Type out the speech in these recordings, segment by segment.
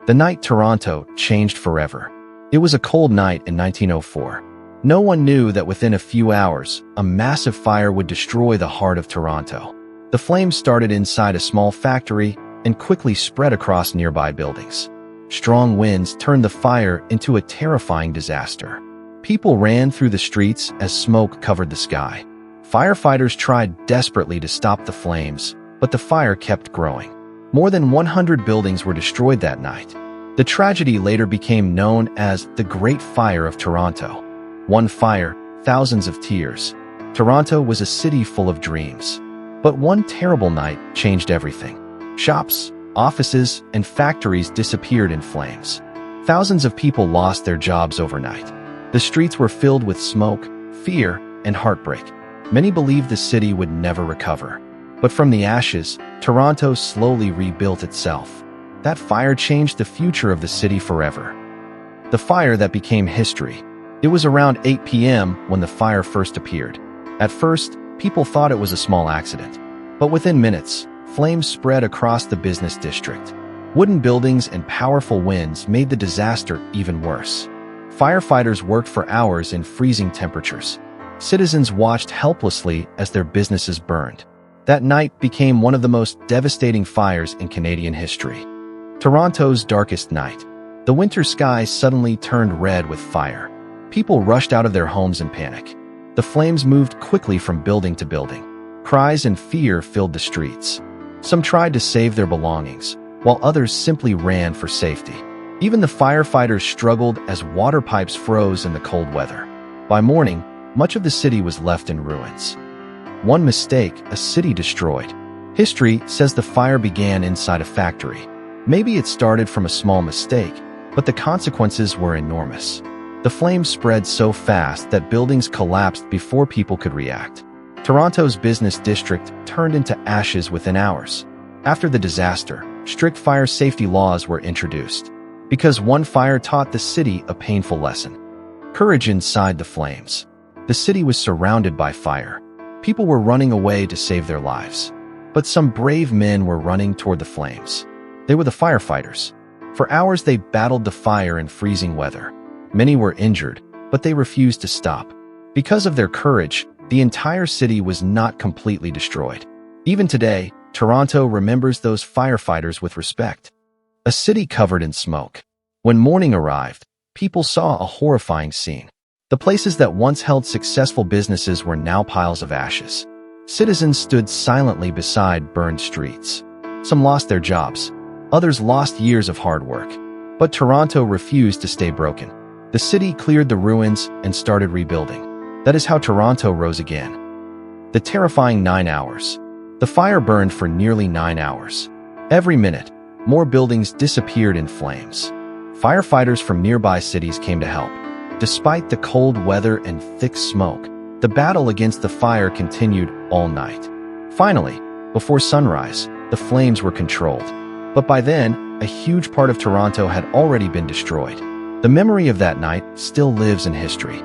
The night Toronto changed forever. It was a cold night in 1904. No one knew that within a few hours, a massive fire would destroy the heart of Toronto. The flames started inside a small factory and quickly spread across nearby buildings. Strong winds turned the fire into a terrifying disaster. People ran through the streets as smoke covered the sky. Firefighters tried desperately to stop the flames, but the fire kept growing. More than 100 buildings were destroyed that night. The tragedy later became known as the Great Fire of Toronto. One fire, thousands of tears. Toronto was a city full of dreams. But one terrible night changed everything. Shops, offices, and factories disappeared in flames. Thousands of people lost their jobs overnight. The streets were filled with smoke, fear, and heartbreak. Many believed the city would never recover. But from the ashes, Toronto slowly rebuilt itself. That fire changed the future of the city forever. The fire that became history. It was around 8 p.m. when the fire first appeared. At first, people thought it was a small accident. But within minutes, flames spread across the business district. Wooden buildings and powerful winds made the disaster even worse. Firefighters worked for hours in freezing temperatures. Citizens watched helplessly as their businesses burned. That night became one of the most devastating fires in Canadian history. Toronto's darkest night. The winter sky suddenly turned red with fire. People rushed out of their homes in panic. The flames moved quickly from building to building. Cries and fear filled the streets. Some tried to save their belongings, while others simply ran for safety. Even the firefighters struggled as water pipes froze in the cold weather. By morning, much of the city was left in ruins. One mistake, a city destroyed. History says the fire began inside a factory. Maybe it started from a small mistake, but the consequences were enormous. The flames spread so fast that buildings collapsed before people could react. Toronto's business district turned into ashes within hours. After the disaster, strict fire safety laws were introduced. Because one fire taught the city a painful lesson. Courage inside the flames. The city was surrounded by fire. People were running away to save their lives. But some brave men were running toward the flames. They were the firefighters. For hours they battled the fire in freezing weather. Many were injured, but they refused to stop. Because of their courage, the entire city was not completely destroyed. Even today, Toronto remembers those firefighters with respect. A city covered in smoke. When morning arrived, people saw a horrifying scene. The places that once held successful businesses were now piles of ashes. Citizens stood silently beside burned streets. Some lost their jobs. Others lost years of hard work. But Toronto refused to stay broken. The city cleared the ruins and started rebuilding. That is how Toronto rose again. The terrifying 9 hours. The fire burned for nearly 9 hours. Every minute, more buildings disappeared in flames. Firefighters from nearby cities came to help. Despite the cold weather and thick smoke, the battle against the fire continued all night. Finally, before sunrise, the flames were controlled. But by then, a huge part of Toronto had already been destroyed. The memory of that night still lives in history.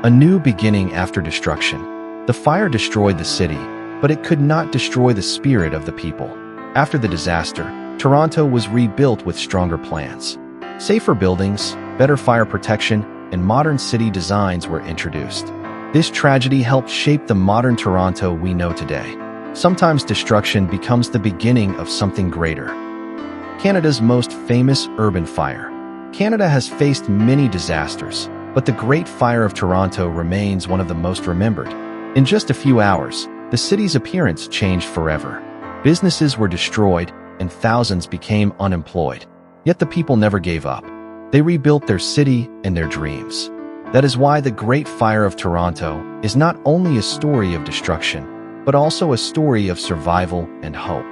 A new beginning after destruction. The fire destroyed the city, but it could not destroy the spirit of the people. After the disaster, Toronto was rebuilt with stronger plans. Safer buildings, better fire protection, and modern city designs were introduced. This tragedy helped shape the modern Toronto we know today. Sometimes destruction becomes the beginning of something greater. Canada's most famous urban fire. Canada has faced many disasters, but the Great Fire of Toronto remains one of the most remembered. In just a few hours, the city's appearance changed forever. Businesses were destroyed, and thousands became unemployed. Yet the people never gave up. They rebuilt their city and their dreams. That is why the Great Fire of Toronto is not only a story of destruction, but also a story of survival and hope.